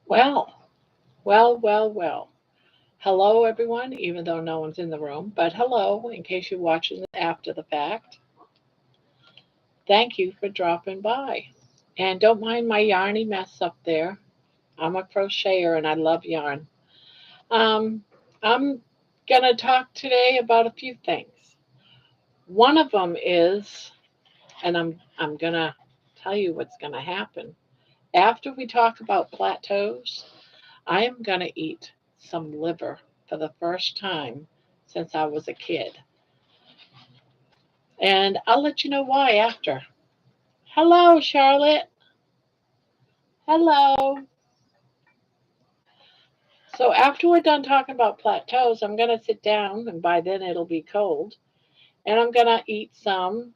Well, well. Hello, everyone, even though no one's in the room, but hello, in case you're watching this after the fact. Thank you for dropping by. And don't mind my yarny mess up there. I'm a crocheter and I love yarn. Um, I'm going to talk today about a few things. One of them is, and I'm going to tell you what's going to happen. After we talk about plateaus, I am going to eat some liver for the first time since I was a kid. And I'll let you know why after. Hello, Charlotte. Hello. So after we're done talking about plateaus, I'm going to sit down, and by then it'll be cold, and I'm going to eat some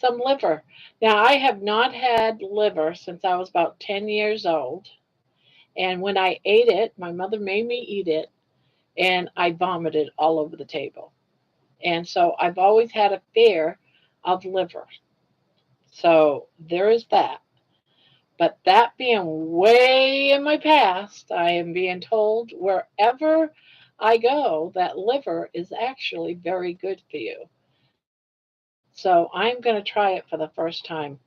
liver. Now, I have not had liver since I was about 10 years old, and when I ate it, my mother made me eat it, and I vomited all over the table. And so I've always had a fear of liver. So there is that. But that being way in my past, I am being told wherever I go that liver is actually very good for you. So I'm going to try it for the first time.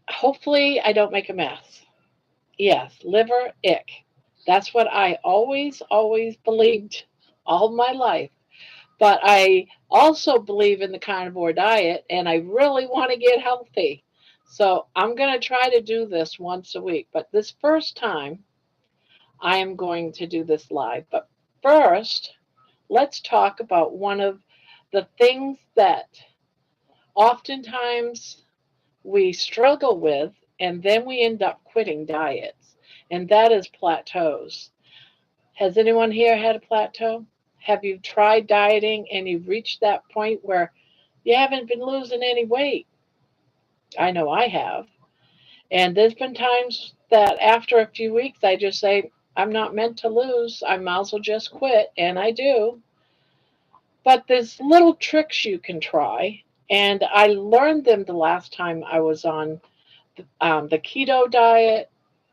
Hopefully, I don't make a mess. Yes, liver, ick. That's what I always believed all my life. But I also believe in the carnivore diet and I really want to get healthy. So I'm going to try to do this once a week. But this first time, I am going to do this live. But first, let's talk about one of the things that oftentimes we struggle with and then we end up quitting diets, and that is plateaus. Has anyone here had a plateau? Have you tried dieting and you've reached that point where you haven't been losing any weight? I know I have. And there's been times that after a few weeks, I just say, I'm not meant to lose. I might as well just quit. And I do. But there's little tricks you can try. And I learned them the last time I was on the keto diet.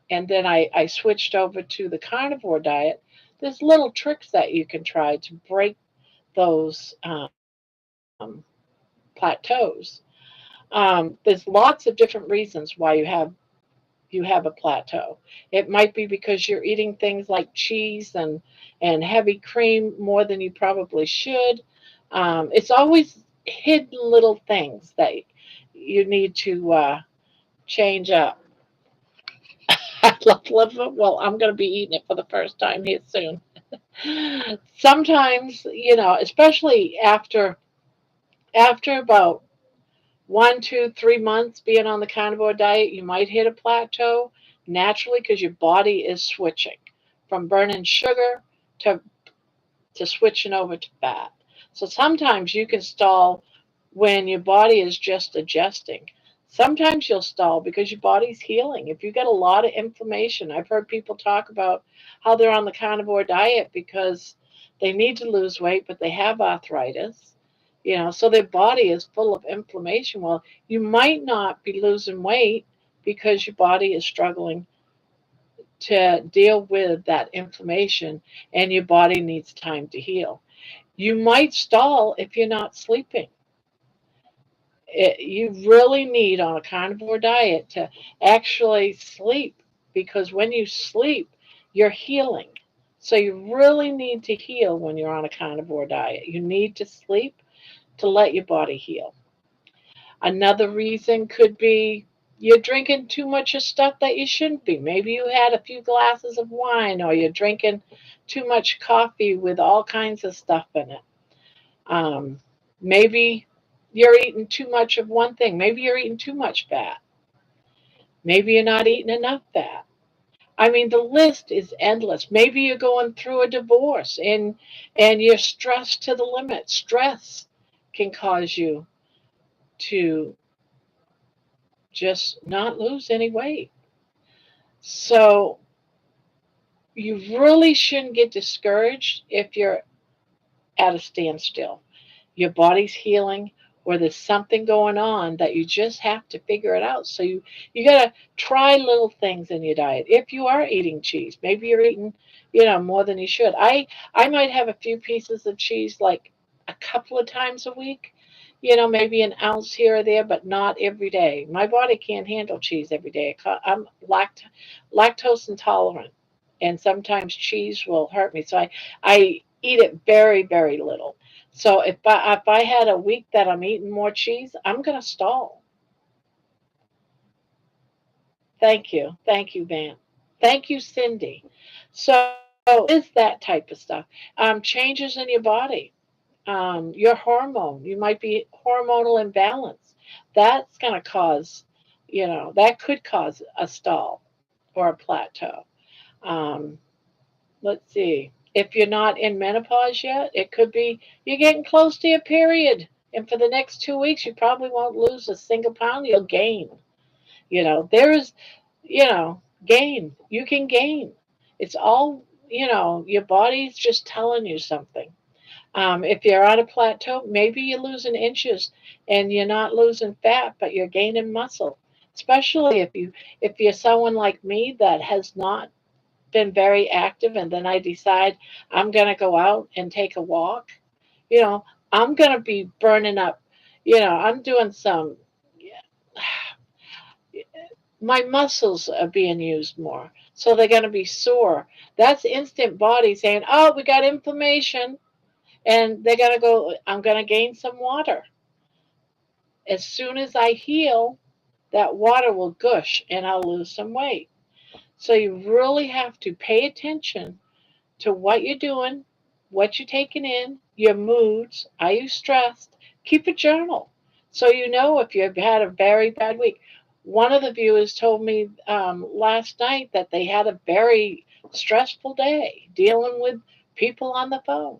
And then I switched over to the carnivore diet. There's little tricks that you can try to break those plateaus. There's lots of different reasons why you have a plateau. It might be because you're eating things like cheese and heavy cream more than you probably should. It's always hidden little things that you need to change up. I love liver. Well, I'm going to be eating it for the first time here soon. Sometimes, especially after about 1, 2, 3 months being on the carnivore diet, you might hit a plateau naturally because your body is switching from burning sugar to switching over to fat. So sometimes you can stall when your body is just adjusting. Sometimes you'll stall because your body's healing. If you get a lot of inflammation, I've heard people talk about how they're on the carnivore diet because they need to lose weight, but they have arthritis. So their body is full of inflammation. Well, you might not be losing weight because your body is struggling to deal with that inflammation and your body needs time to heal. You might stall if you're not sleeping. You really need on a carnivore diet to actually sleep because when you sleep, you're healing. So you really need to heal when you're on a carnivore diet. You need to sleep to let your body heal. Another reason could be you're drinking too much of stuff that you shouldn't be. Maybe you had a few glasses of wine or you're drinking too much coffee with all kinds of stuff in it. Um, Maybe you're eating too much of one thing. Maybe you're eating too much fat. Maybe you're not eating enough fat. I mean, the list is endless. Maybe you're going through a divorce and you're stressed to the limit. Stress can cause you to just not lose any weight. So you really shouldn't get discouraged if you're at a standstill. Your body's healing. or there's something going on that you just have to figure it out. So you got to try little things in your diet. If you are eating cheese, maybe you're eating, more than you should. I might have a few pieces of cheese like a couple of times a week. Maybe an ounce here or there, but not every day. My body can't handle cheese every day. I'm lactose intolerant, and sometimes cheese will hurt me. So I eat it very, very little. So if I had a week that I'm eating more cheese, I'm gonna stall. Thank you, Van. Thank you, Cindy. So is that type of stuff. Changes in your body, your hormone. You might be hormonal imbalance. That's gonna cause, that could cause a stall or a plateau. Um, let's see. If you're not in menopause yet, it could be you're getting close to your period. And for the next 2 weeks, you probably won't lose a single pound. You'll gain. There's, gain. You can gain. It's all, your body's just telling you something. If you're on a plateau, maybe you're losing inches and you're not losing fat, but you're gaining muscle. Especially if you're someone like me that has not been very active, and then I decide I'm going to go out and take a walk, you know, I'm going to be burning up, I'm doing some, my muscles are being used more. So they're going to be sore. That's instant body saying, oh, we got inflammation. And they're going to go, I'm going to gain some water. As soon as I heal, that water will gush and I'll lose some weight. So you really have to pay attention to what you're doing, what you're taking in, your moods. Are you stressed? Keep a journal so you know if you've had a very bad week. One of the viewers told me last night that they had a very stressful day dealing with people on the phone.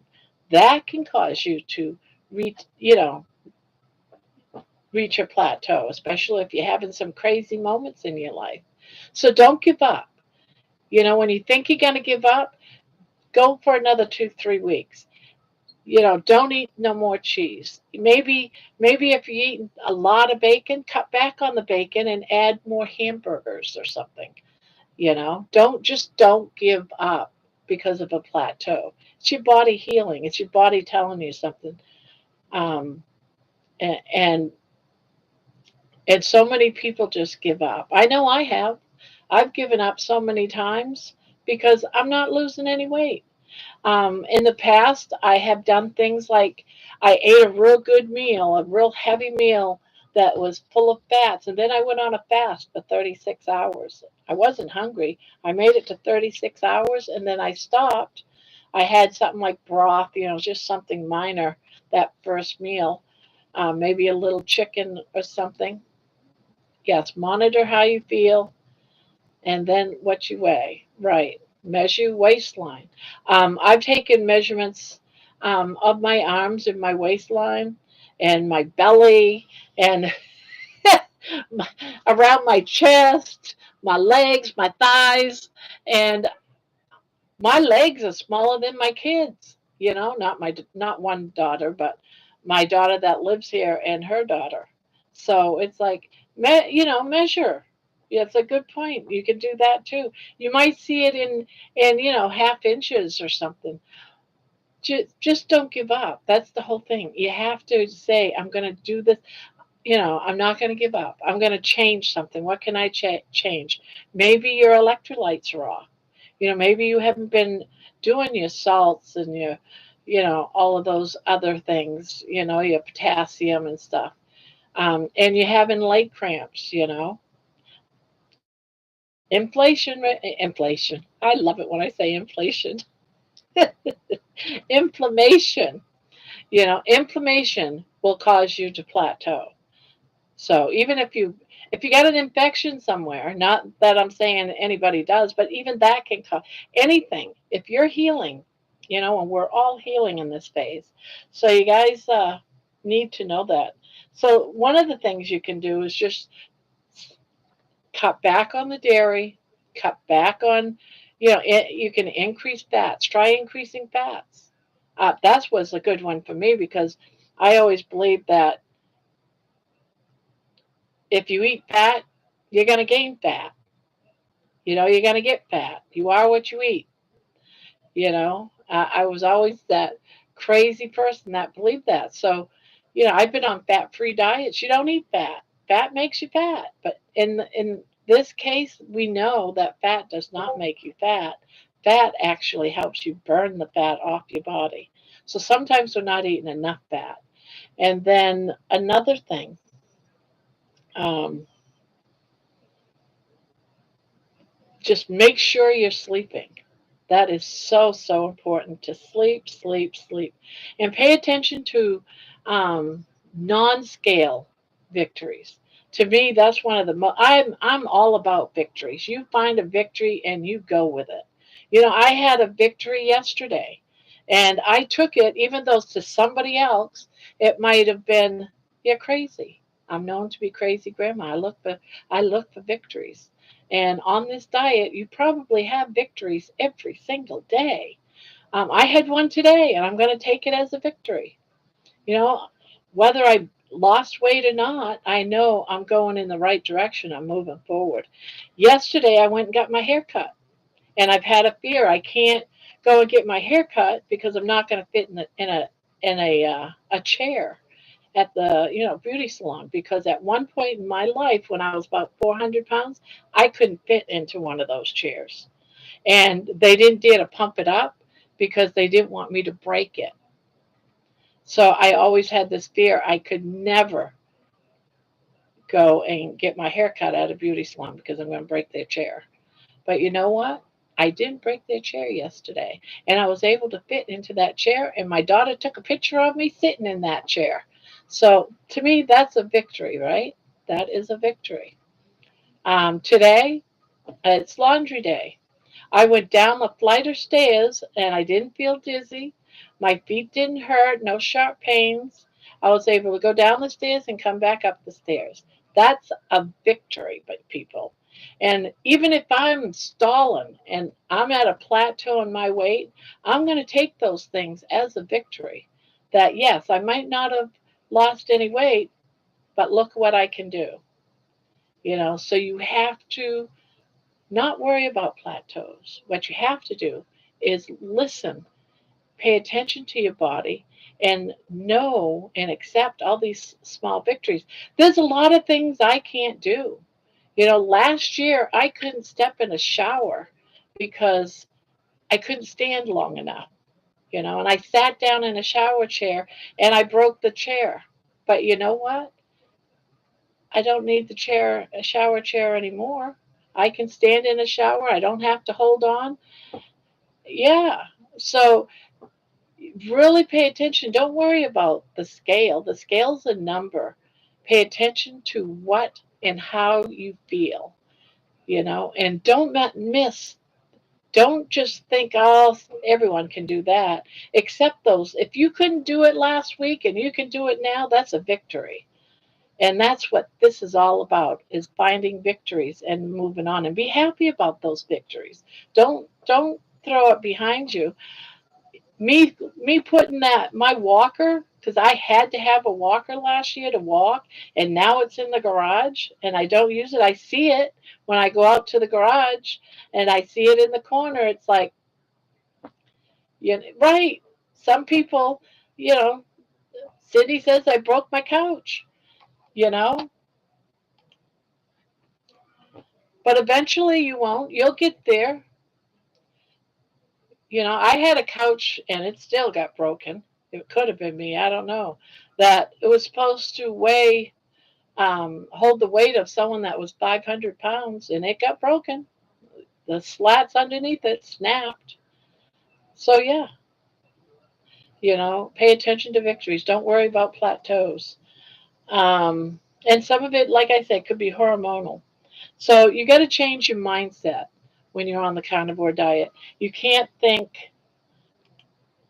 That can cause you to reach, reach a plateau, especially if you're having some crazy moments in your life. So don't give up. When you think you're going to give up, go for another 2, 3 weeks. Don't eat no more cheese. Maybe if you eat a lot of bacon, cut back on the bacon and add more hamburgers or something. Don't give up because of a plateau. It's your body healing. It's your body telling you something. Um, and, and and so many people just give up. I know I have. I've given up so many times because I'm not losing any weight. In the past, I have done things like I ate a real good meal, a real heavy meal that was full of fats, and then I went on a fast for 36 hours. I wasn't hungry. I made it to 36 hours, and then I stopped. I had something like broth, just something minor that first meal, maybe a little chicken or something. Yes, monitor how you feel and then what you weigh. Right. Measure waistline. I've taken measurements of my arms and my waistline and my belly and my, around my chest, my legs, my thighs, and my legs are smaller than my kids. Not one daughter, but my daughter that lives here and her daughter. So it's like, measure. Yeah, it's a good point. You can do that too. You might see it in half inches or something. Just don't give up. That's the whole thing. You have to say, I'm going to do this. I'm not going to give up. I'm going to change something. What can I change? Maybe your electrolytes are off. Maybe you haven't been doing your salts and your, all of those other things, your potassium and stuff. And you're having leg cramps, Inflation, inflation. I love it when I say inflation. Inflammation. Inflammation will cause you to plateau. So even if you got an infection somewhere, not that I'm saying anybody does, but even that can cause anything. If you're healing, and we're all healing in this phase. So you guys need to know that. So one of the things you can do is just cut back on the dairy, cut back on, you can increase fats. Try increasing fats. That was a good one for me because I always believed that If you eat fat, you're going to gain fat. You're going to get fat. You are what you eat. I was always that crazy person that believed that. So, I've been on fat-free diets. You don't eat fat. Fat makes you fat. But in this case, we know that fat does not make you fat. Fat actually helps you burn the fat off your body. So sometimes we're not eating enough fat. And then another thing, um, just make sure you're sleeping. That is so, so important to sleep, sleep, sleep. And pay attention to non scale victories. To me, that's one of the I'm all about victories. You find a victory and you go with it. I had a victory yesterday and I took it, even though to somebody else it might have been, you're crazy. I'm known to be crazy grandma. I look for victories. And on this diet, you probably have victories every single day. I had one today, and I'm going to take it as a victory. You know, whether I lost weight or not, I know I'm going in the right direction. I'm moving forward. Yesterday, I went and got my hair cut, and I've had a fear I can't go and get my hair cut because I'm not going to fit in a chair at the beauty salon, because at one point in my life when I was about 400 pounds, I couldn't fit into one of those chairs, and they didn't dare to pump it up because they didn't want me to break it. So I always had this fear I could never go and get my hair cut at a beauty salon because I'm going to break their chair. But you know what? I didn't break their chair yesterday, and I was able to fit into that chair, and my daughter took a picture of me sitting in that chair. So to me, that's a victory, right? That is a victory. Today, it's laundry day. I went down the flight of stairs and I didn't feel dizzy. My feet didn't hurt, no sharp pains. I was able to go down the stairs and come back up the stairs. That's a victory, but people. And even if I'm stalling and I'm at a plateau in my weight, I'm going to take those things as a victory. That yes, I might not have lost any weight, but look what I can do. So you have to not worry about plateaus. What you have to do is listen, pay attention to your body, and know and accept all these small victories. There's a lot of things I can't do. Last year I couldn't step in a shower because I couldn't stand long enough, and I sat down in a shower chair and I broke the chair. But you know what? I don't need a shower chair anymore. I can stand in a shower. I don't have to hold on. Yeah. So really pay attention. Don't worry about the scale. The scale's a number. Pay attention to what and how you feel, and don't miss. Don't just think, oh, everyone can do that. Accept those. If you couldn't do it last week and you can do it now, that's a victory. And that's what this is all about, is finding victories and moving on, and be happy about those victories. Don't throw it behind you. Me putting that my walker, because I had to have a walker last year to walk, and now it's in the garage and I don't use it. I see it when I go out to the garage and I see it in the corner. It's like, right. Some people, you know, Cindy says I broke my couch, you know, but eventually you won't. You'll get there. I had a couch and it still got broken. It could have been me. I don't know. That it was supposed to hold the weight of someone that was 500 pounds, and it got broken. The slats underneath it snapped. So, yeah, pay attention to victories. Don't worry about plateaus. And some of it, like I said, could be hormonal. So, you got to change your mindset when you're on the carnivore diet. You can't think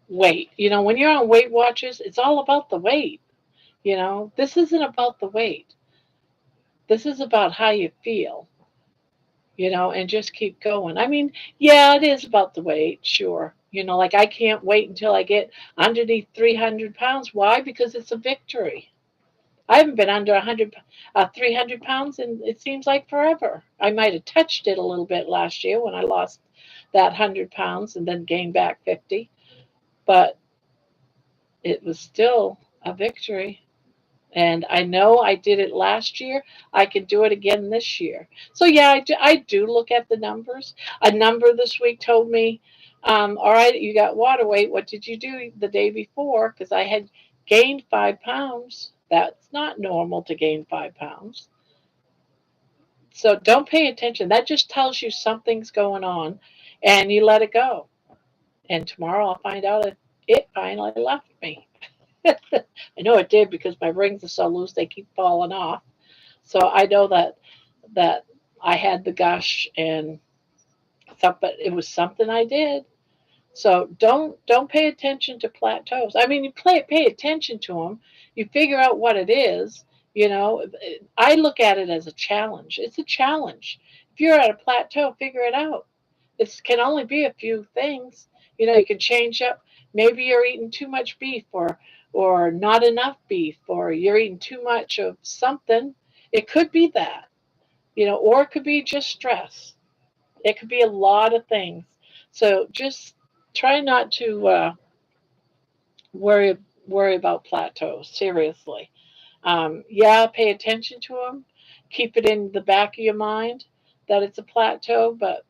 weight. When you're on Weight Watchers, it's all about the weight. This isn't about the weight. This is about how you feel, and just keep going. I mean, yeah, it is about the weight, sure. Like I can't wait until I get underneath 300 pounds. Why? Because it's a victory. I haven't been under 300 pounds, and it seems like forever. I might have touched it a little bit last year when I lost that 100 pounds and then gained back 50, but it was still a victory. And I know I did it last year. I can do it again this year. So yeah, I do look at the numbers. A number this week told me, all right, you got water weight. What did you do the day before? Because I had gained 5 pounds. That's not normal to gain 5 pounds. So don't pay attention. That just tells you something's going on, and you let it go. And tomorrow I'll find out if it finally left me. I know it did because my rings are so loose they keep falling off. So I know that I had the gush and stuff, but it was something I did. So don't pay attention to plateaus. I mean, you pay attention to them. You figure out what it is. You know, I look at it as a challenge. It's a challenge. If you're at a plateau, figure it out. It can only be a few things. You know, you can change up. Maybe you're eating too much beef, or not enough beef, or you're eating too much of something. It could be that, or it could be just stress. It could be a lot of things. So just try not to worry worry about plateaus. Seriously, yeah, pay attention to them. Keep it in the back of your mind that it's a plateau, but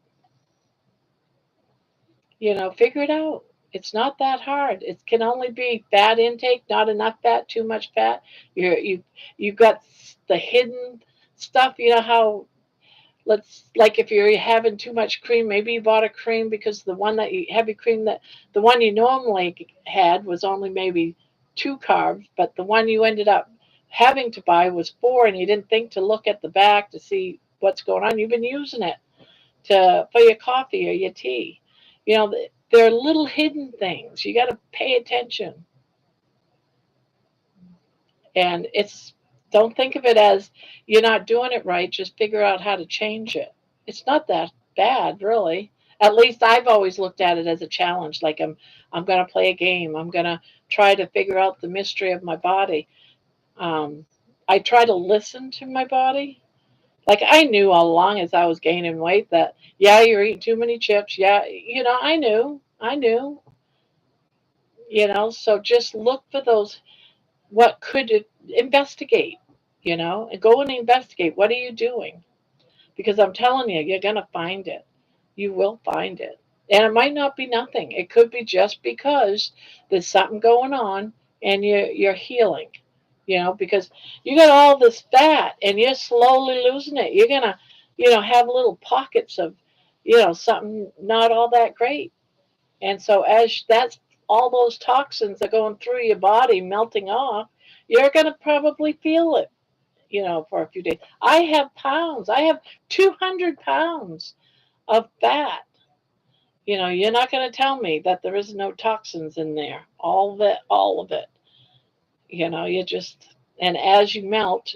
figure it out. It's not that hard. It can only be fat intake, not enough fat, too much fat. You've got the hidden stuff. You know how, let's, like, if you're having too much cream, maybe you bought a cream because the one that you heavy cream, that the one you normally had was only maybe 2 carbs, but the one you ended up having to buy was 4, and you didn't think to look at the back to see what's going on. You've been using it for your coffee or your tea. There are little hidden things. You got to pay attention, and it's don't think of it as you're not doing it right. Just figure out how to change it. It's not that bad, really. At least I've always looked at it as a challenge. Like I'm going to play a game. I'm going to try to figure out the mystery of my body. Um, I try to listen to my body. Like I knew all along as I was gaining weight that, yeah, you're eating too many chips. Yeah, I knew. So just look for those. What could it investigate? And go and investigate. What are you doing? Because I'm telling you, you're gonna find it. You will find it, and it might not be nothing. It could be just because there's something going on, and you're healing. Because you got all this fat, and you're slowly losing it. You're gonna, have little pockets of, something not all that great. And so as that's all those toxins are going through your body, melting off, you're going to probably feel it, for a few days. I have pounds. I have 200 pounds of fat. You're not going to tell me that there is no toxins in there. All of it. You just, and as you melt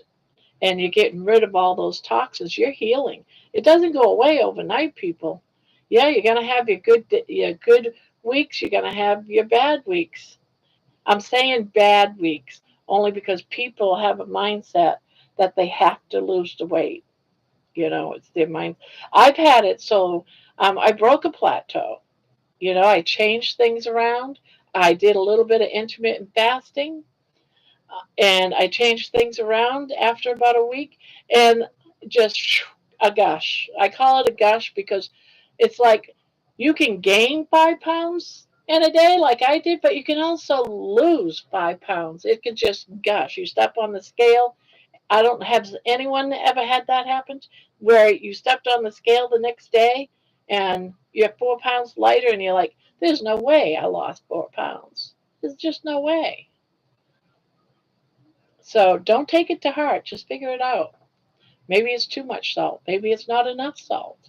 and you're getting rid of all those toxins, you're healing. It doesn't go away overnight, people. Yeah, you're going to have your good weeks. You're going to have your bad weeks. I'm saying bad weeks only because people have a mindset that they have to lose the weight. It's their mind. I've had it so I broke a plateau. I changed things around. I did a little bit of intermittent fasting, and I changed things around after about a week, and just a gush. I call it a gush because it's like you can gain 5 pounds in a day, like I did, but you can also lose 5 pounds. It can just gush. You step on the scale. I don't have anyone ever had that happen where you stepped on the scale the next day and you're 4 pounds lighter, and you're like, there's no way I lost 4 pounds. There's just no way. So don't take it to heart. Just figure it out. Maybe it's too much salt. Maybe it's not enough salt.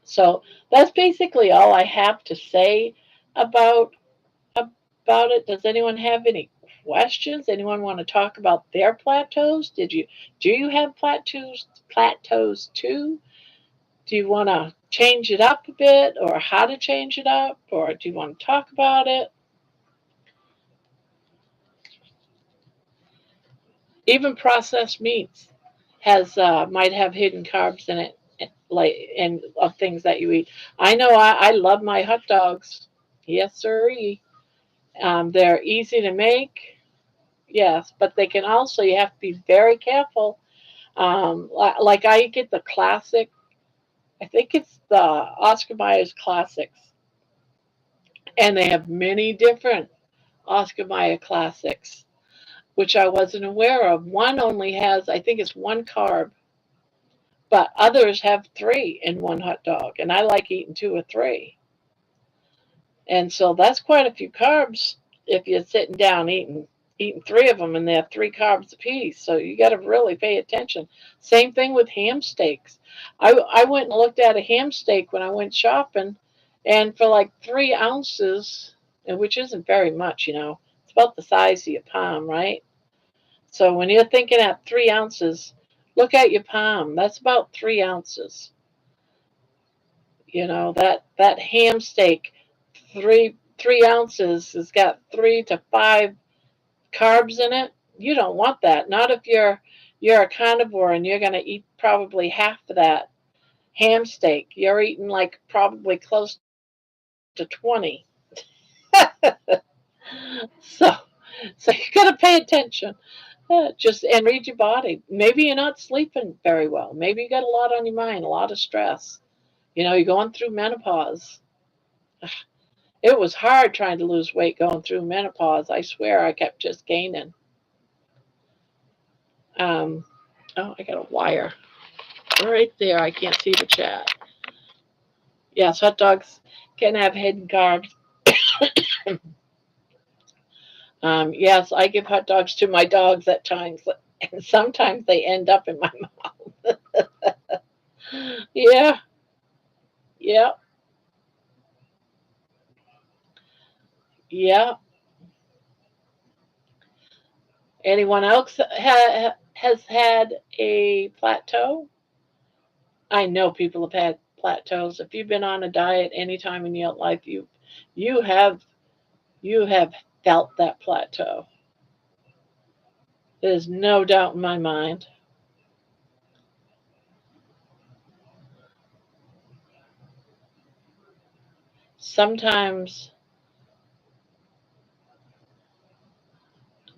So that's basically all I have to say about about it. Does anyone have any questions? Anyone want to talk about their plateaus? Do you have plateaus too? Do you want to change it up a bit, or how to change it up, or do you want to talk about it? Even processed meats has might have hidden carbs in it, like and of things that you eat. I know I love my hot dogs. Yes, sirree. They're easy to make. Yes, but they can also, you have to be very careful. Like I get the classic. I think it's the Oscar Mayer's classics, and they have many different Oscar Mayer classics, which I wasn't aware of. One only has, I think it's one carb, but others have three in one hot dog, and I like eating two or three. And so that's quite a few carbs if you're sitting down eating three of them, and they're three carbs apiece. So you got to really pay attention. Same thing with ham steaks. I went and looked at a ham steak when I went shopping, and for like 3 ounces, and which isn't very much, it's about the size of your palm, right? So when you're thinking at 3 ounces, look at your palm. That's about 3 ounces. That ham steak, three ounces, has got 3 to 5 carbs in it. You don't want that. Not if you're a carnivore and you're going to eat probably half of that ham steak. You're eating like probably close to 20. So so you got to pay attention. Just and read your body. Maybe you're not sleeping very well. Maybe you got a lot on your mind, a lot of stress. You're going through menopause. It was hard trying to lose weight going through menopause. I swear I kept just gaining. Um, oh, I got a wire right there. I can't see the chat. Yes, hot dogs can have hidden carbs. Yes, I give hot dogs to my dogs at times, and sometimes they end up in my mouth. Yeah, yeah, yeah. Anyone else has had a plateau? I know people have had plateaus. If you've been on a diet any time in your life, you have you have felt that plateau. There's no doubt in my mind. Sometimes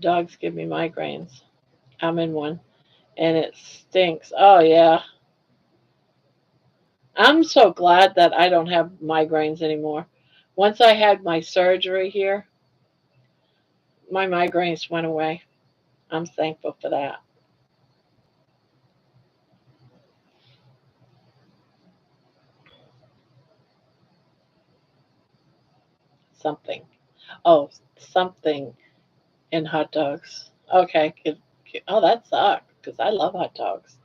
dogs give me migraines. I'm in one, and it stinks. Oh yeah. I'm so glad that I don't have migraines anymore. Once I had my surgery here, my migraines went away. I'm thankful for that. Something. Oh, something in hot dogs. Okay. Oh, that sucks because I love hot dogs.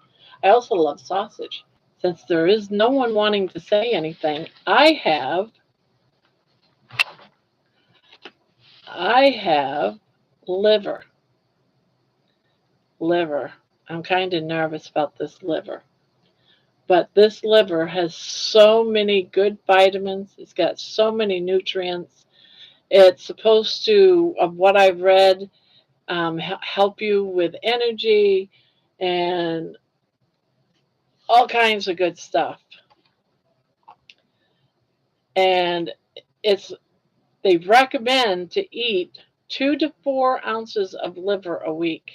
I also love sausage. Since there is no one wanting to say anything, I have liver. Liver. I'm kind of nervous about this liver. But this liver has so many good vitamins. It's got so many nutrients. It's supposed to, of what I've read, help you with energy and all kinds of good stuff. And it's they recommend to eat 2 to 4 ounces of liver a week.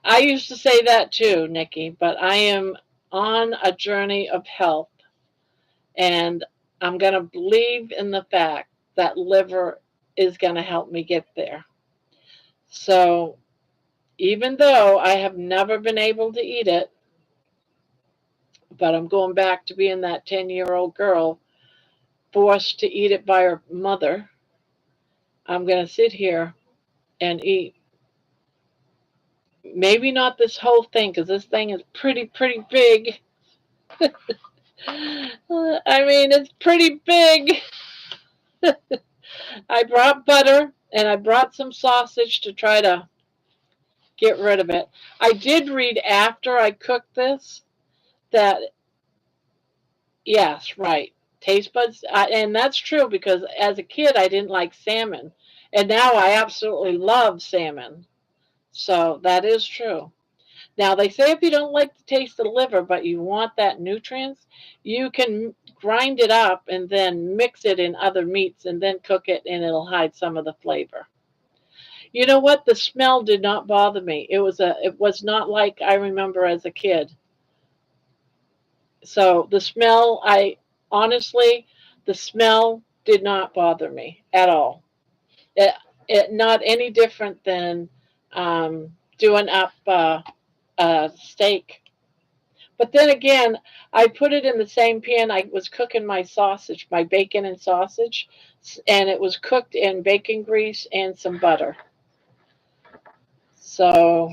I used to say that too, Nikki, but I am on a journey of health, and I'm going to believe in the fact that liver is going to help me get there. So, even though I have never been able to eat it, but I'm going back to being that 10-year-old girl forced to eat it by her mother, I'm going to sit here and eat. Maybe not this whole thing because this thing is pretty big. I mean, it's pretty big. I brought butter and I brought some sausage to try to get rid of it. I did read after I cooked this that, yes, right, Taste buds, and that's true because as a kid I didn't like salmon, and now I absolutely love salmon. So that is true. Now they say if you don't like the taste of liver, but you want that nutrients, you can grind it up and then mix it in other meats and then cook it, and it'll hide some of the flavor. You know what? The smell did not bother me. It was not like I remember as a kid. So the smell, I honestly, the smell did not bother me at all. It, it not any different than doing up a steak. But then again, I put it in the same pan. I was cooking my sausage, my bacon and sausage, and it was cooked in bacon grease and some butter. So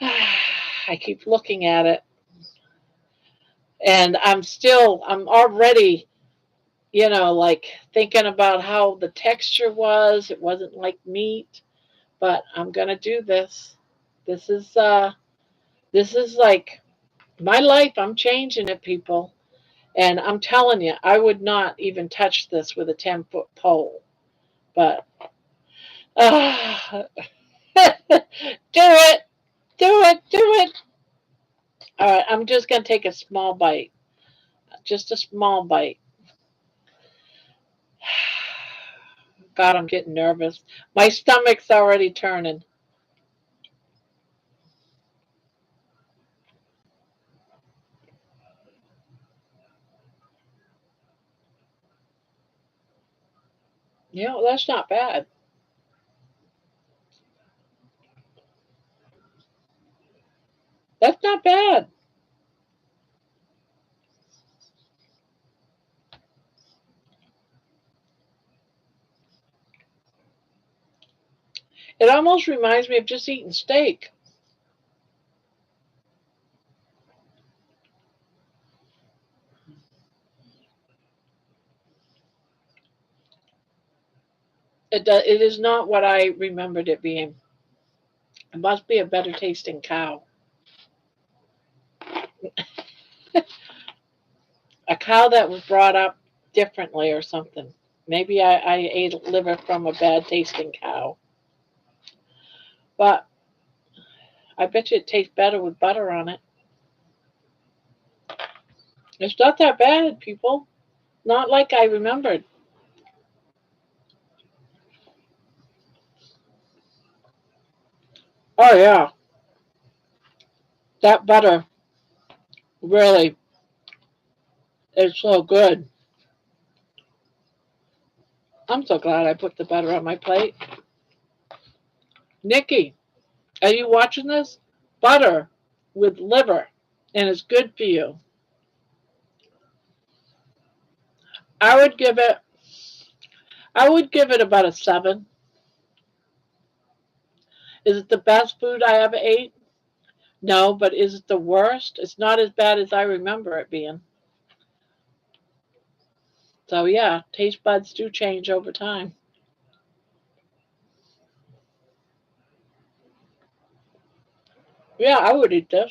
I keep looking at it, and I'm already, like thinking about how the texture was. It wasn't like meat, but I'm gonna do this. This is uh, this is like my life. I'm changing it, people. And I'm telling you, I would not even touch this with a 10-foot pole. But uh, do it, do it, do it. All right, I'm just going to take a small bite, just a small bite. God, I'm getting nervous. My stomach's already turning. That's not bad. That's not bad. It almost reminds me of just eating steak. It is not what I remembered it being. It must be a better tasting cow. A cow that was brought up differently or something. Maybe I ate liver from a bad tasting cow. But I bet you it tastes better with butter on it. It's not that bad, people. Not like I remembered. Oh, yeah. That butter really is so good. I'm so glad I put the butter on my plate. Nikki, are you watching this? Butter with liver, and it's good for you. I would give it I would give it about a 7. Is it the best food I ever ate? No, but is it the worst? It's not as bad as I remember it being. So yeah, taste buds do change over time. Yeah, I would eat this.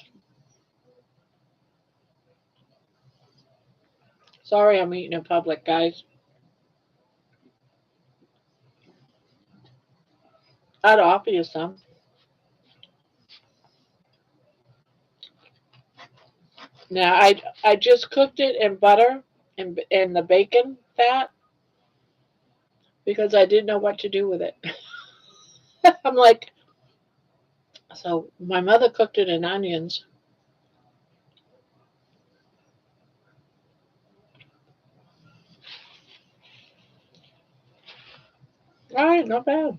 Sorry I'm eating in public, guys. I'd offer you some. Now I just cooked it in butter and the bacon fat because I didn't know what to do with it. I'm like, so my mother cooked it in onions. All right, not bad.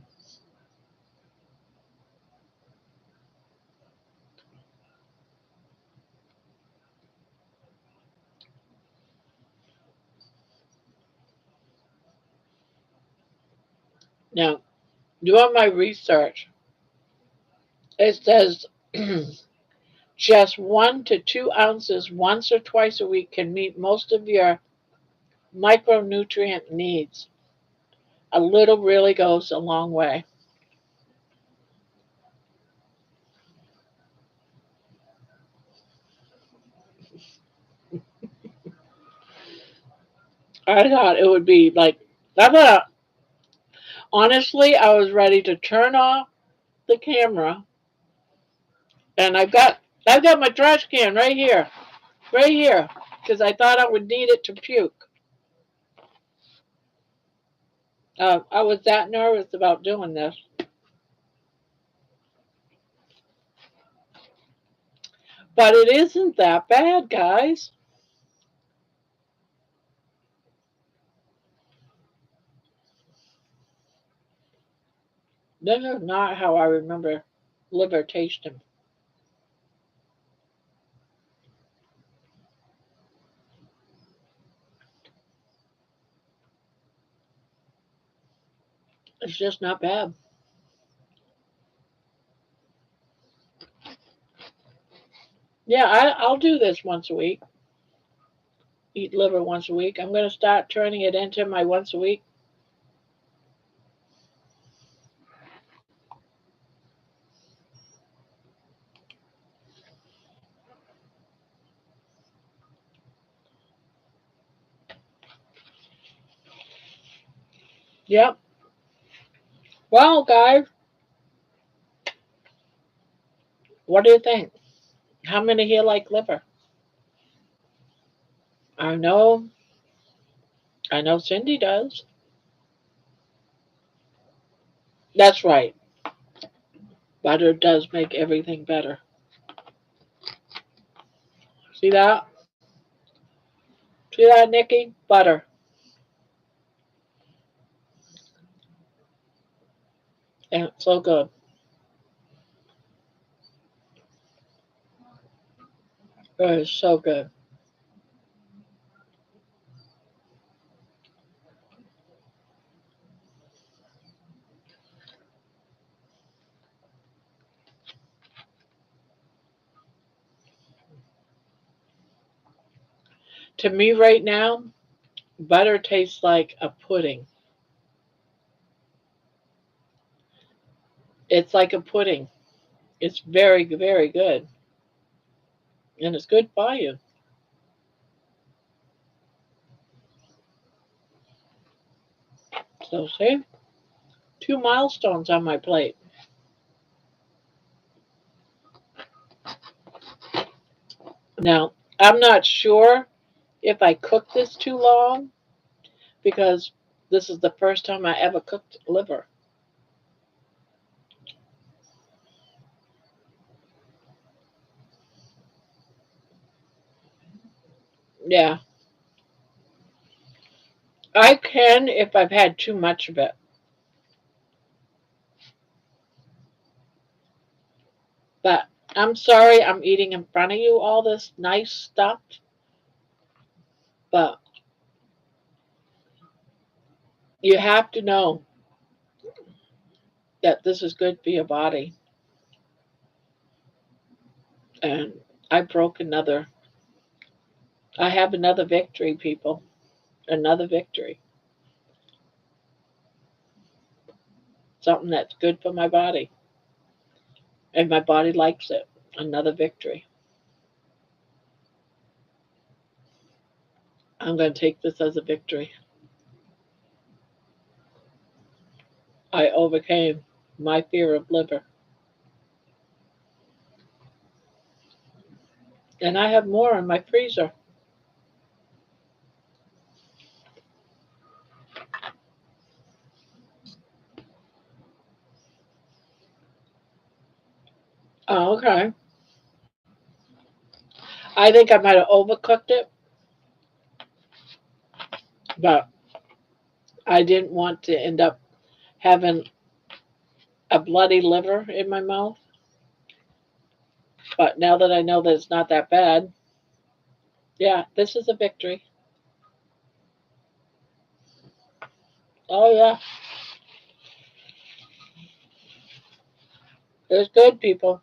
Now, doing my research, it says just 1 to 2 ounces once or twice a week can meet most of your micronutrient needs. A little really goes a long way. I thought it would be like, I thought, honestly, I was ready to turn off the camera, and I've got my trash can right here, because I thought I would need it to puke. I was that nervous about doing this, but it isn't that bad, guys. This is not how I remember liver tasting. It's just not bad. Yeah, I'll do this once a week. Eat liver once a week. I'm going to start turning it into my once a week. Yep. Well, guys, what do you think? How many here like liver? I know, I know Cindy does. That's right. Butter does make everything better. See that? See that, Nikki? Butter. And it's so good. It is so good. To me, right now, butter tastes like a pudding. It's like a pudding. It's very, very good. And it's good for you. So, see? Two milestones on my plate. Now, I'm not sure if I cooked this too long because this is the first time I ever cooked liver. Yeah, I can if I've had too much of it. But I'm sorry I'm eating in front of you all this nice stuff. But you have to know that this is good for your body. And I broke another, I have another victory, people. Another victory. Something that's good for my body. And my body likes it. Another victory. I'm going to take this as a victory. I overcame my fear of liver. And I have more in my freezer. Oh, okay. I think I might have overcooked it, but I didn't want to end up having a bloody liver in my mouth. But now that I know that it's not that bad, yeah, this is a victory. Oh, yeah, it's good, people.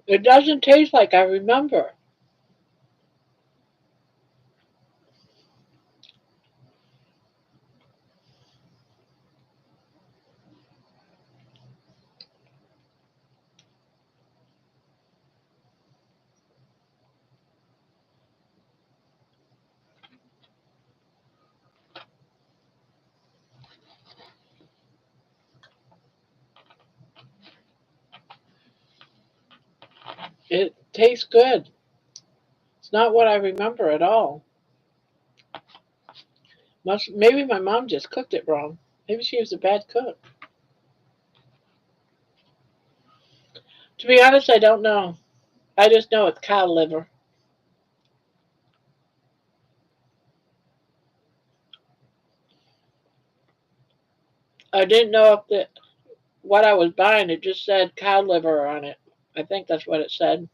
It doesn't taste like I remember. It tastes good. It's not what I remember at all. Maybe my mom just cooked it wrong. Maybe she was a bad cook. To be honest, I don't know. I just know it's cow liver. I didn't know if what I was buying, it just said cow liver on it. I think that's what it said.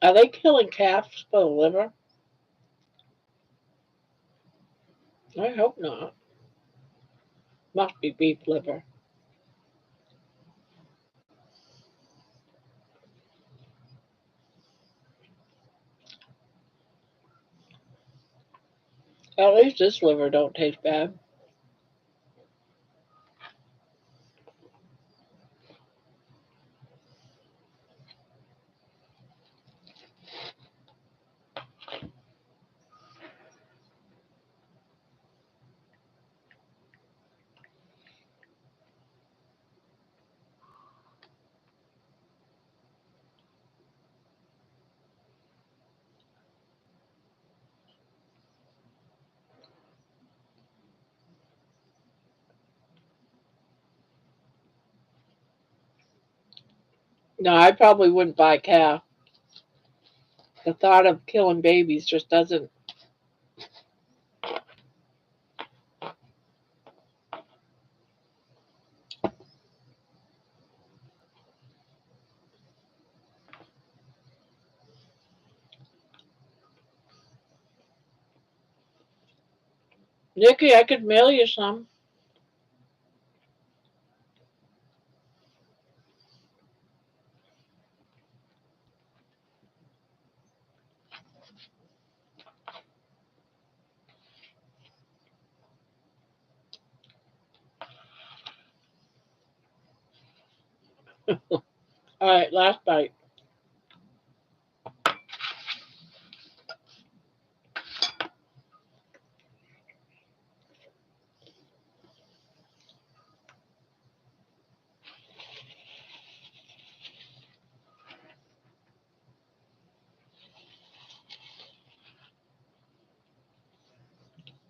Are they killing calves for the liver? I hope not. Must be beef liver. At least this liver don't taste bad. No, I probably wouldn't buy calf. The thought of killing babies just doesn't. Nikki, I could mail you some. All right, last bite.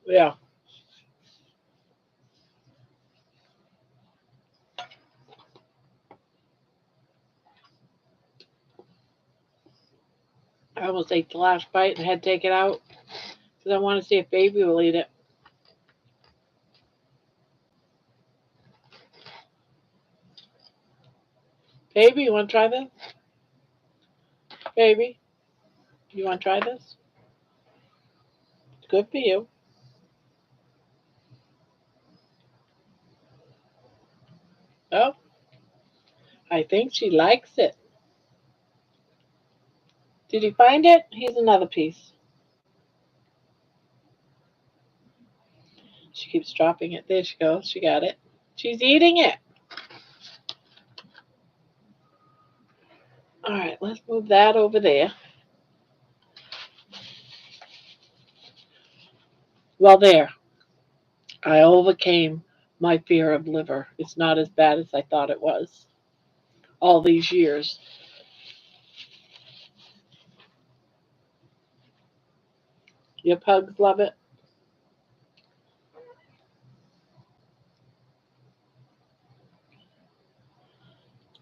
Yeah, I almost ate the last bite and had to take it out because I want to see if baby will eat it. Baby, you want to try this? Baby, you want to try this? It's good for you. Oh, I think she likes it. Did you find it? Here's another piece. She keeps dropping it. There she goes. She got it. She's eating it. All right, let's move that over there. Well, there. I overcame my fear of liver. It's not as bad as I thought it was all these years. Your pugs love it.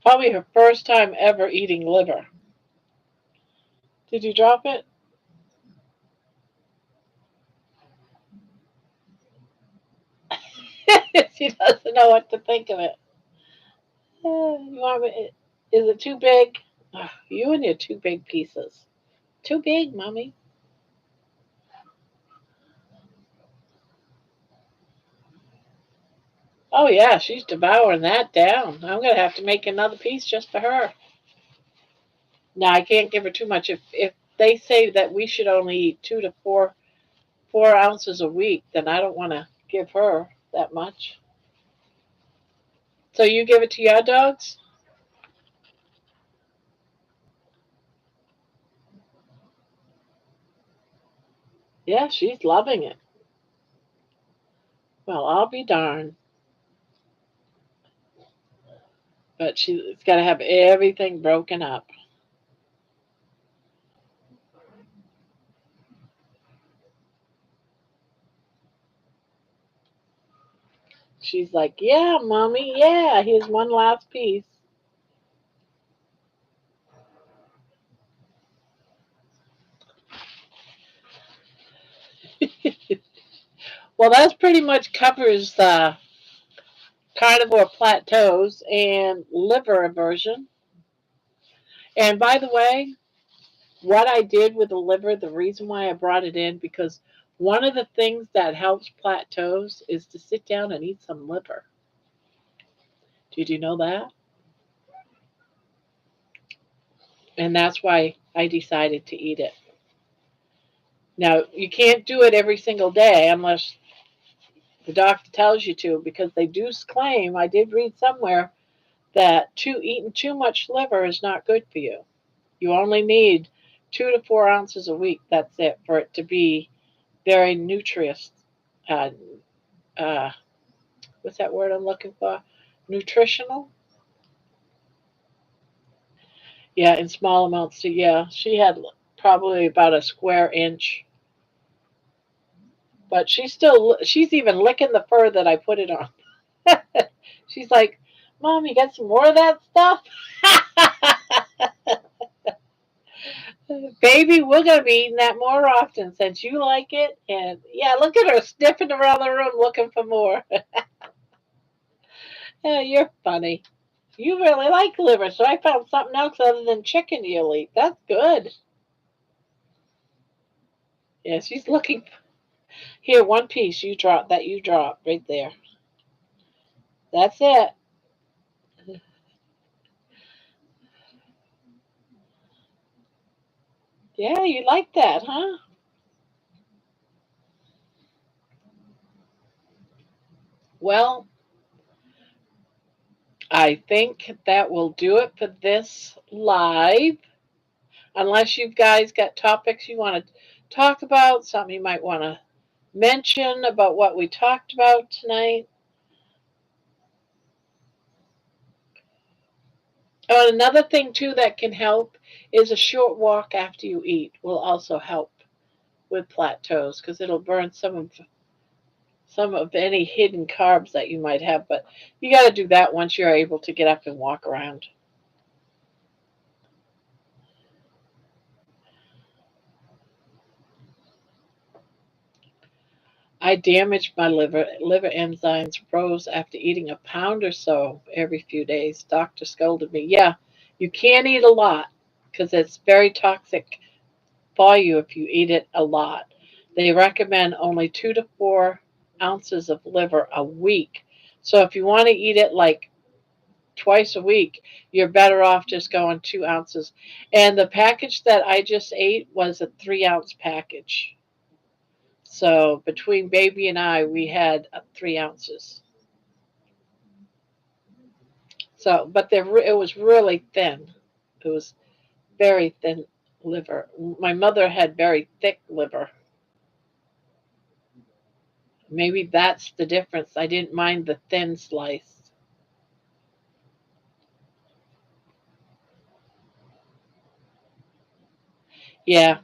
Probably her first time ever eating liver. Did you drop it? She doesn't know what to think of it. You want me, is it too big? You and your two big pieces. Too big, mommy. Oh yeah, she's devouring that down. I'm gonna have to make another piece just for her. No, I can't give her too much. If they say that we should only eat 2 to 4 ounces a week, then I don't want to give her that much. So you give it to your dogs? Yeah, she's loving it. Well, I'll be darned. But she's got to have everything broken up. She's like, yeah, mommy, yeah, here's one last piece. Well, that pretty much covers the carnivore plateaus and liver aversion. And by the way, what I did with the liver, the reason why I brought it in, because one of the things that helps plateaus is to sit down and eat some liver. Did you know that? And that's why I decided to eat it. Now, you can't do it every single day unless the doctor tells you to, because they do claim, I did read somewhere, that eating too much liver is not good for you. You only need 2 to 4 ounces a week. That's it for it to be very nutritious. Uh, uh, what's that word I'm looking for? Nutritional. Yeah, in small amounts. So yeah, she had probably about a square inch, but she's even licking the fur that I put it on. She's like, "Mom, you got some more of that stuff?" Baby, we're gonna be eating that more often since you like it. And yeah, look at her sniffing around the room looking for more. Yeah, you're funny. You really like liver, so I found something else other than chicken you'll eat. That's good. Yeah, she's looking. Here, one piece you drop right there. That's it. Yeah, you like that, huh? Well, I think that will do it for this live. Unless you guys got topics you want to talk about, something you might want to mention about what we talked about tonight. Oh, and another thing too that can help is a short walk after you eat will also help with plateaus because it'll burn some of any hidden carbs that you might have. But you got to do that once you're able to get up and walk around. I damaged my liver. Liver enzymes rose after eating a pound or so every few days. Doctor scolded me. Yeah, you can't eat a lot because it's very toxic for you if you eat it a lot. They recommend only 2 to 4 ounces of liver a week. So if you want to eat it like twice a week, you're better off just going 2 ounces. And the package that I just ate was a 3 ounce package. So between baby and I, we had 3 ounces. So, but it was really thin. It was very thin liver. My mother had very thick liver. Maybe that's the difference. I didn't mind the thin slice. Yeah,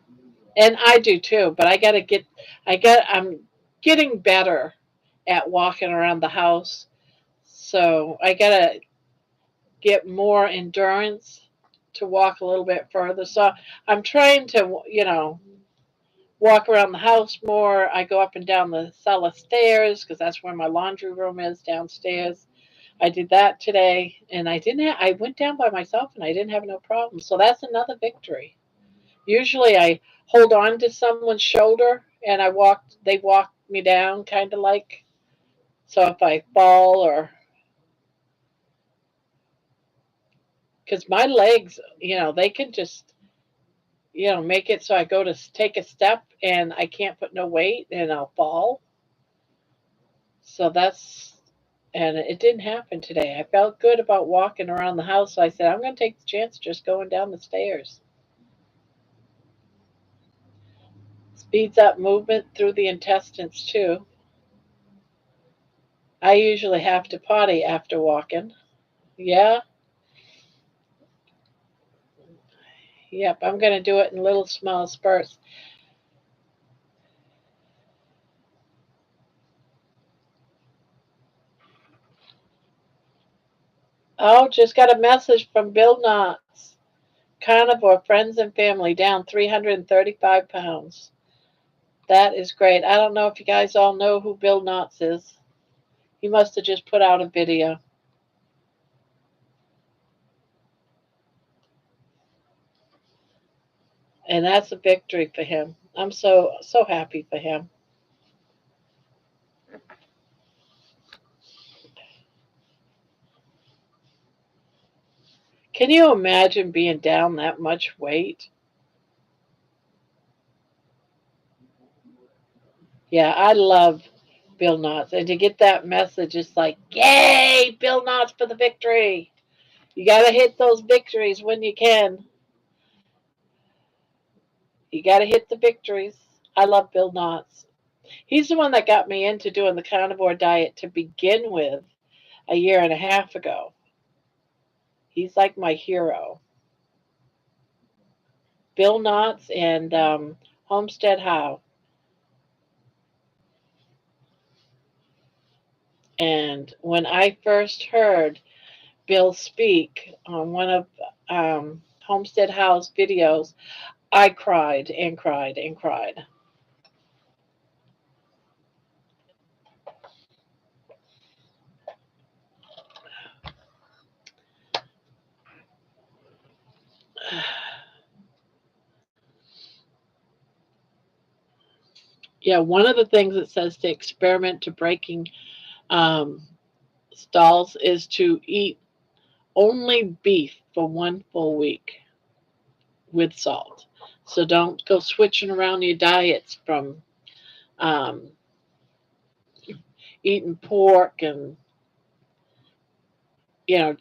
and I do too. But I'm getting better at walking around the house. So I gotta get more endurance to walk a little bit further. So I'm trying to, walk around the house more. I go up and down the cellar stairs because that's where my laundry room is downstairs. I did that today, and I went down by myself, and I didn't have no problem. So that's another victory. Usually, I hold on to someone's shoulder, and they walk me down, kind of like. So if I fall or because my legs, they can just, make it so I go to take a step and I can't put no weight and I'll fall. So and it didn't happen today. I felt good about walking around the house. So I said, I'm going to take the chance of just going down the stairs. Speeds up movement through the intestines too. I usually have to potty after walking. Yeah, yep, I'm going to do it in little small spurts. Oh, just got a message from Bill Knotts. Carnivore friends and family down 335 pounds. That is great. I don't know if you guys all know who Bill Knotts is. He must have just put out a video. And that's a victory for him. I'm so happy for him. Can you imagine being down that much weight? Yeah, I love Bill Knotts. And to get that message, it's like, yay, Bill Knotts for the victory. You got to hit those victories when you can. You got to hit the victories. I love Bill Knotts. He's the one that got me into doing the carnivore diet to begin with a year and a half ago. He's like my hero. Bill Knotts and Homestead How. And when I first heard Bill speak on one of Homestead How's videos, I cried and cried and cried. Yeah, one of the things it says to experiment to breaking um, stalls is to eat only beef for 1 full week with salt. So don't go switching around your diets from um, eating pork and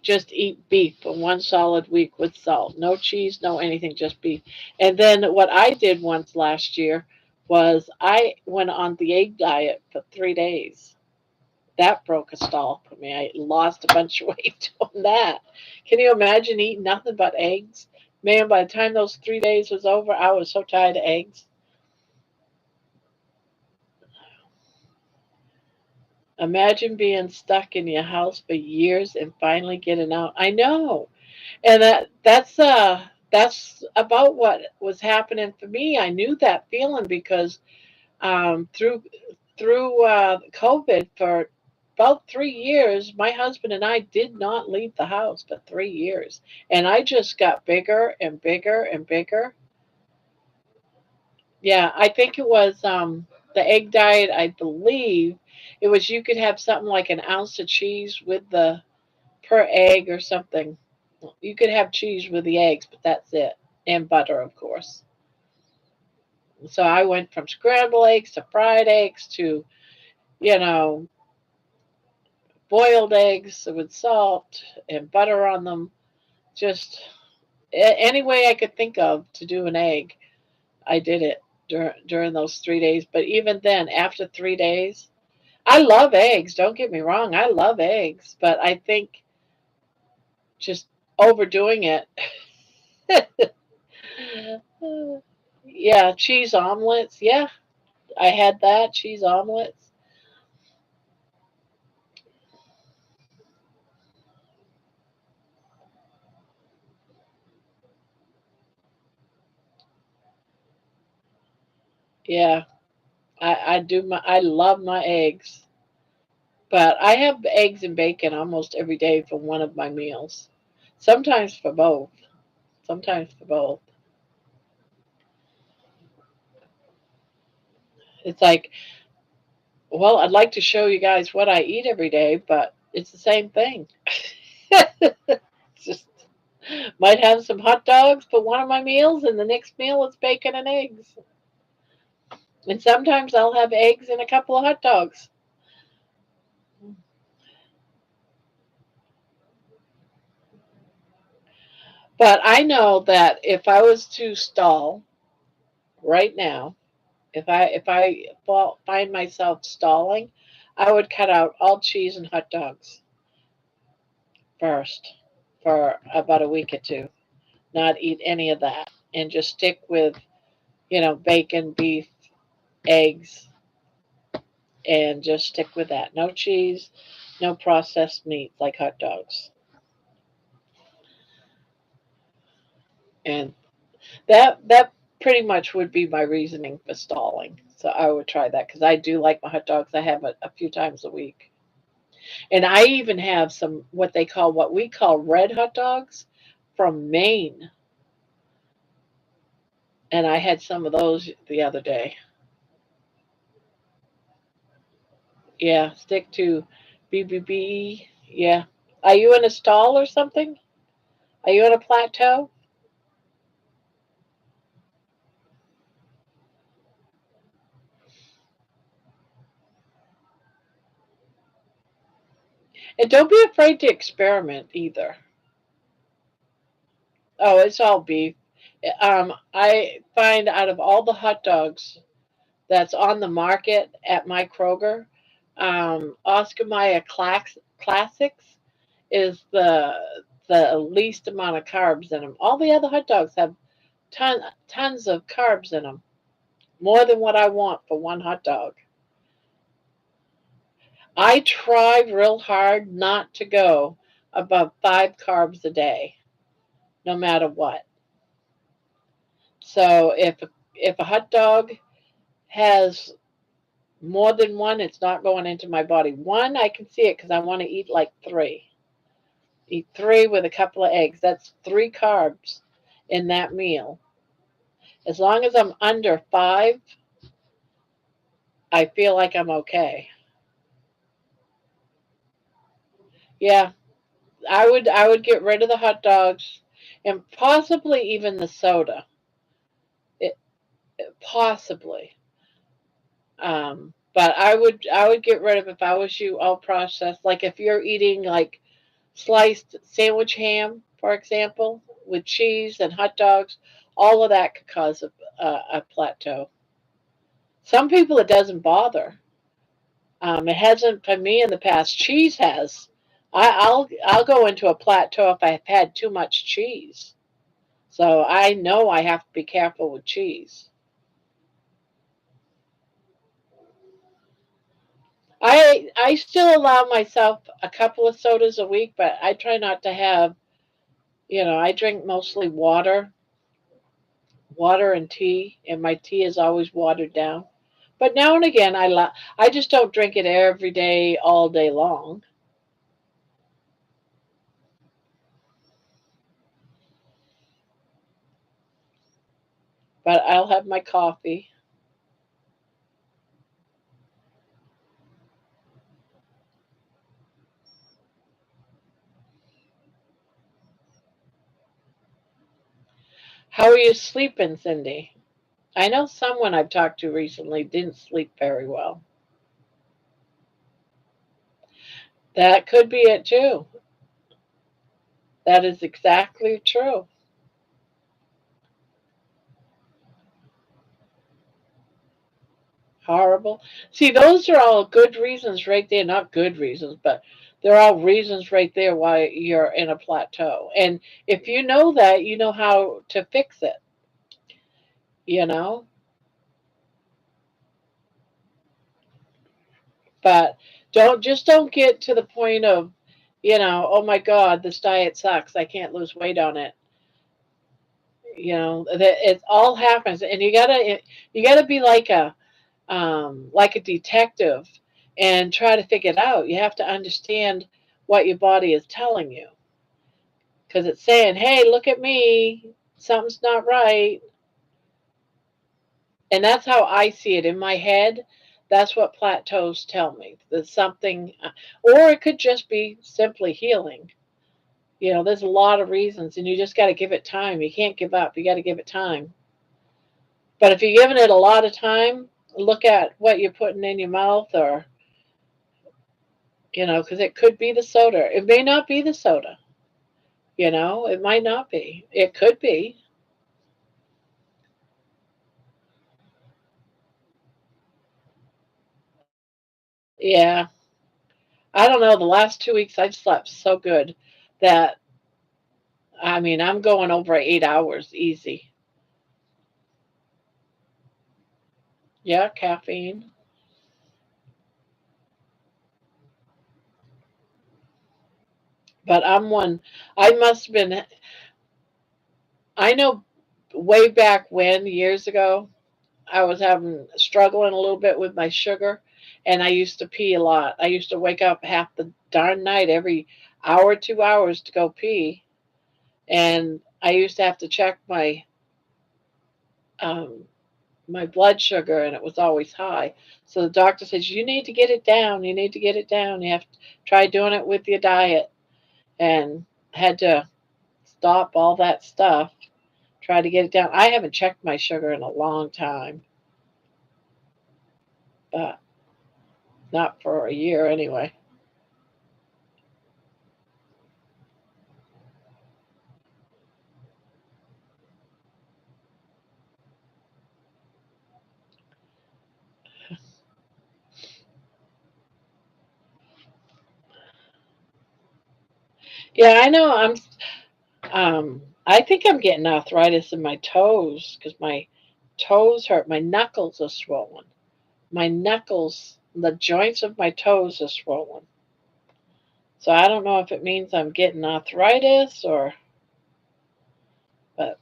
just eat beef for 1 solid week with salt. No cheese, no anything, just beef. And then what I did once last year was I went on the egg diet for 3 days. That broke a stall for me. I lost a bunch of weight on that. Can you imagine eating nothing but eggs? Man, by the time those 3 days was over, I was so tired of eggs. Imagine being stuck in your house for years and finally getting out. I know. And that's about what was happening for me. I knew that feeling because through COVID for about 3 years, my husband and I did not leave the house for 3 years, and I just got bigger and bigger and bigger. Yeah, I think it was the egg diet. I believe it was you could have something like an ounce of cheese with the per egg or something. You could have cheese with the eggs, but that's it, and butter, of course. So I went from scrambled eggs to fried eggs to you know boiled eggs with salt and butter on them. Just any way I could think of to do an egg, I did it during those 3 days. But even then, after 3 days, I love eggs. Don't get me wrong, I love eggs, but I think just overdoing it. Yeah, cheese omelets. Yeah, I had that cheese omelets. Yeah, I love my eggs. But I have eggs and bacon almost every day for one of my meals. Sometimes for both. Sometimes for both. It's like, well, I'd like to show you guys what I eat every day, but it's the same thing. Just might have some hot dogs for one of my meals, and the next meal is bacon and eggs. And sometimes I'll have eggs and a couple of hot dogs. But I know that if I was to stall right now, if I find myself stalling, I would cut out all cheese and hot dogs first for about a week or two. Not eat any of that and just stick with, bacon, beef, eggs, and just stick with that. No cheese, no processed meat like hot dogs. And that pretty much would be my reasoning for stalling. So I would try that because I do like my hot dogs. I have it a few times a week. And I even have some what we call red hot dogs from Maine. And I had some of those the other day. Yeah, stick to BBB. Yeah. Are you in a stall or something? Are you in a plateau? And don't be afraid to experiment either. Oh, it's all beef. I find out of all the hot dogs that's on the market at my Kroger, Oscar Mayer Classics is the least amount of carbs in them. All the other hot dogs have tons of carbs in them, more than what I want for one hot dog. I try real hard not to go above 5 carbs a day, no matter what. So if a hot dog has more than one, it's not going into my body. One, I can see it because I want to eat like three. Eat three with a couple of eggs. That's 3 carbs in that meal. As long as I'm under 5, I feel like I'm okay. Yeah, I would get rid of the hot dogs and possibly even the soda. It, possibly. But I would get rid of if I was you all processed. Like if you're eating like sliced sandwich ham, for example, with cheese and hot dogs, all of that could cause a plateau. Some people it doesn't bother. It hasn't for me in the past. Cheese has. I'll go into a plateau if I've had too much cheese. So I know I have to be careful with cheese. I still allow myself a couple of sodas a week, but I try not to have. I drink mostly water and tea, and my tea is always watered down. But now and again, I just don't drink it every day, all day long. But I'll have my coffee. How are you sleeping, Cindy? I know someone I've talked to recently didn't sleep very well. That could be it too. That is exactly true. Horrible. See, those are all good reasons right there. Not good reasons, but they're all reasons right there why you're in a plateau. And if you know that, you know how to fix it, you know? But don't get to the point of, oh my God, this diet sucks. I can't lose weight on it. That it all happens, and you gotta be like a detective and try to figure it out. You have to understand what your body is telling you because it's saying, "Hey, look at me, something's not right," and that's how I see it in my head. That's what plateaus tell me. There's something, or it could just be simply healing. There's a lot of reasons, and you just got to give it time. You can't give up. You got to give it time. But if you're giving it a lot of time, look at what you're putting in your mouth, or because it could be the soda. It may not be the soda. It might not be. It could be. Yeah. I don't know. The last 2 weeks I've slept so good that I mean I'm going over 8 hours easy. Yeah, caffeine. But I'm one. I must have been. I know way back when years ago I was having struggling a little bit with my sugar, and I used to pee a lot. I used to wake up half the darn night every hour, 2 hours to go pee, and I used to have to check um, my blood sugar, and it was always high. So the doctor says you need to get it down. You need to get it down. You have to try doing it with your diet, and had to stop all that stuff. Try to get it down. I haven't checked my sugar in a long time, but not for a year anyway. Yeah, I know. I think I'm getting arthritis in my toes because my toes hurt. My knuckles are swollen. My knuckles, the joints of my toes are swollen. So I don't know if it means I'm getting arthritis or, but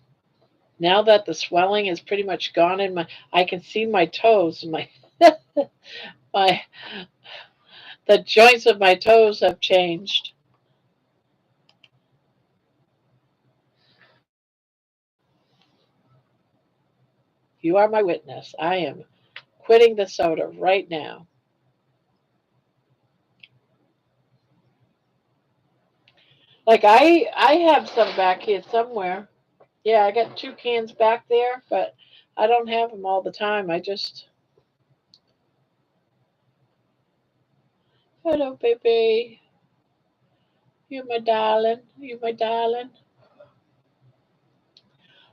now that the swelling is pretty much gone in my, I can see my toes. My my the joints of my toes have changed. You are my witness. I am quitting the soda right now. Like I have some back here somewhere. Yeah, I got 2 cans back there, but I don't have them all the time. I just, hello, baby. You my darling. You my darling.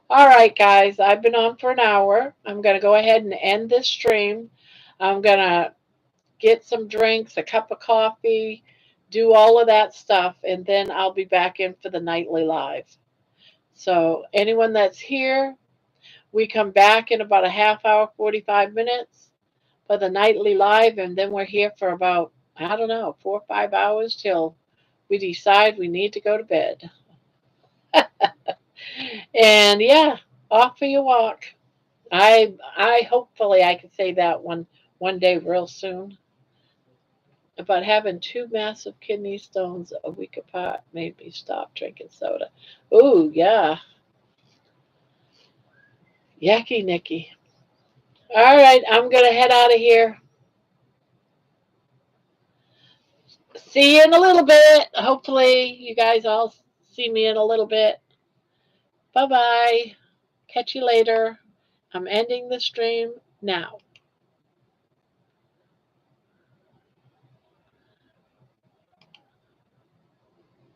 All right, guys. I've been on for an hour. I'm going to go ahead and end this stream. I'm going to get some drinks, a cup of coffee, do all of that stuff, and then I'll be back in for the nightly live. So, anyone that's here, we come back in about a half hour, 45 minutes for the nightly live, and then we're here for about, I don't know, 4 or 5 hours till we decide we need to go to bed. And yeah, off for your walk. I hopefully I can say that one day real soon. But having two massive kidney stones a week apart made me stop drinking soda. Ooh, yeah. Yucky Nicky. All right, I'm gonna head out of here. See you in a little bit. Hopefully you guys all see me in a little bit. Bye bye. Catch you later. I'm ending the stream now.